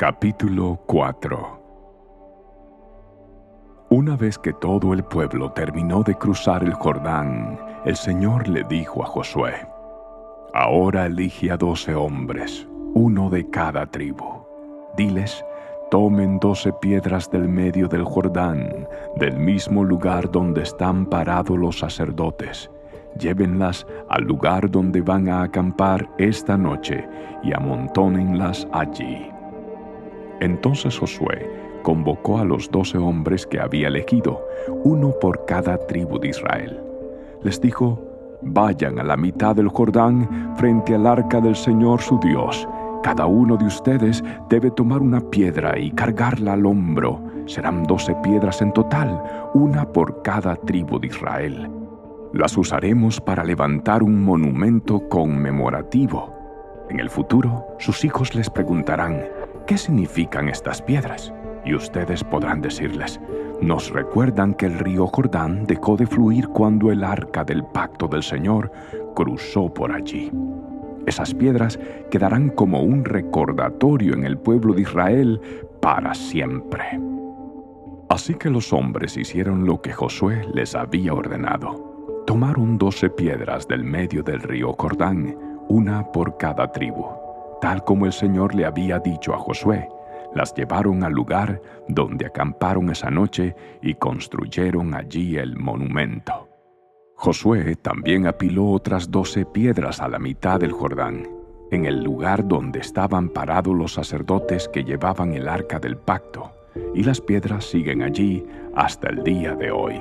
Capítulo 4. Una vez que todo el pueblo terminó de cruzar el Jordán, el Señor le dijo a Josué: «Ahora elige a 12 hombres, uno de cada tribu. Diles, tomen 12 piedras del medio del Jordán, del mismo lugar donde están parados los sacerdotes. Llévenlas al lugar donde van a acampar esta noche y amontónenlas allí». Entonces Josué convocó a los 12 hombres que había elegido, uno por cada tribu de Israel. Les dijo: «Vayan a la mitad del Jordán frente al arca del Señor su Dios. Cada uno de ustedes debe tomar una piedra y cargarla al hombro. Serán 12 piedras en total, una por cada tribu de Israel. Las usaremos para levantar un monumento conmemorativo. En el futuro, sus hijos les preguntarán: ¿qué significan estas piedras? Y ustedes podrán decirles: nos recuerdan que el río Jordán dejó de fluir cuando el arca del pacto del Señor cruzó por allí. Esas piedras quedarán como un recordatorio en el pueblo de Israel para siempre». Así que los hombres hicieron lo que Josué les había ordenado. Tomaron 12 piedras del medio del río Jordán, una por cada tribu, tal como el Señor le había dicho a Josué. Las llevaron al lugar donde acamparon esa noche y construyeron allí el monumento. Josué también apiló otras 12 piedras a la mitad del Jordán, en el lugar donde estaban parados los sacerdotes que llevaban el arca del pacto, y las piedras siguen allí hasta el día de hoy.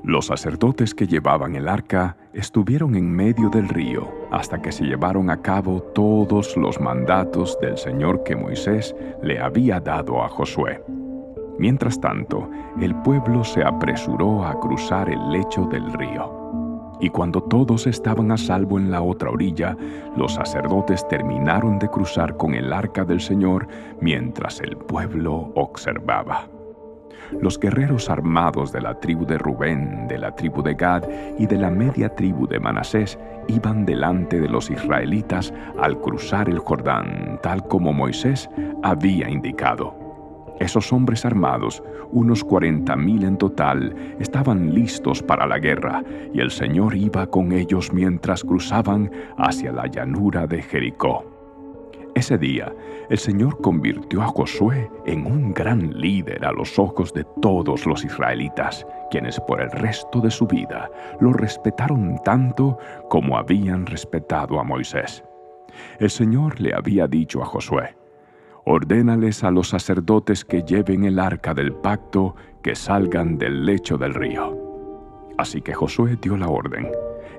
Los sacerdotes que llevaban el arca estuvieron en medio del río hasta que se llevaron a cabo todos los mandatos del Señor que Moisés le había dado a Josué. Mientras tanto, el pueblo se apresuró a cruzar el lecho del río. Y cuando todos estaban a salvo en la otra orilla, los sacerdotes terminaron de cruzar con el arca del Señor mientras el pueblo observaba. Los guerreros armados de la tribu de Rubén, de la tribu de Gad y de la media tribu de Manasés iban delante de los israelitas al cruzar el Jordán, tal como Moisés había indicado. Esos hombres armados, unos 40,000 en total, estaban listos para la guerra, y el Señor iba con ellos mientras cruzaban hacia la llanura de Jericó. Ese día, el Señor convirtió a Josué en un gran líder a los ojos de todos los israelitas, quienes por el resto de su vida lo respetaron tanto como habían respetado a Moisés. El Señor le había dicho a Josué: «Ordénales a los sacerdotes que lleven el arca del pacto que salgan del lecho del río». Así que Josué dio la orden.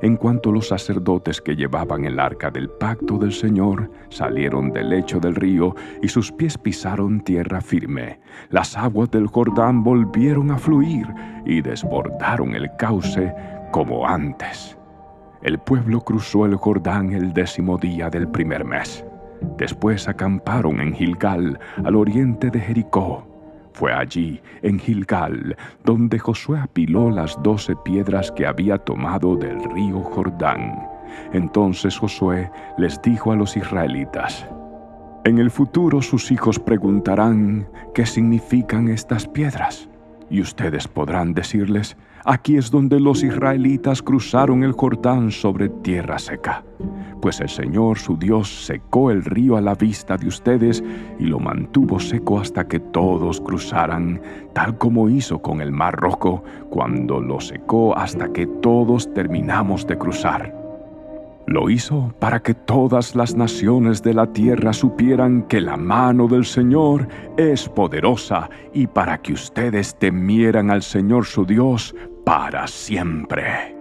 En cuanto los sacerdotes que llevaban el arca del pacto del Señor salieron del lecho del río y sus pies pisaron tierra firme, las aguas del Jordán volvieron a fluir y desbordaron el cauce como antes. El pueblo cruzó el Jordán el 10º día del primer mes. Después acamparon en Gilgal, al oriente de Jericó. Fue allí, en Gilgal, donde Josué apiló las 12 piedras que había tomado del río Jordán. Entonces Josué les dijo a los israelitas: «En el futuro sus hijos preguntarán: ¿qué significan estas piedras? Y ustedes podrán decirles: aquí es donde los israelitas cruzaron el Jordán sobre tierra seca. Pues el Señor su Dios secó el río a la vista de ustedes y lo mantuvo seco hasta que todos cruzaran, tal como hizo con el Mar Rojo cuando lo secó hasta que todos terminamos de cruzar. Lo hizo para que todas las naciones de la tierra supieran que la mano del Señor es poderosa y para que ustedes temieran al Señor su Dios para siempre».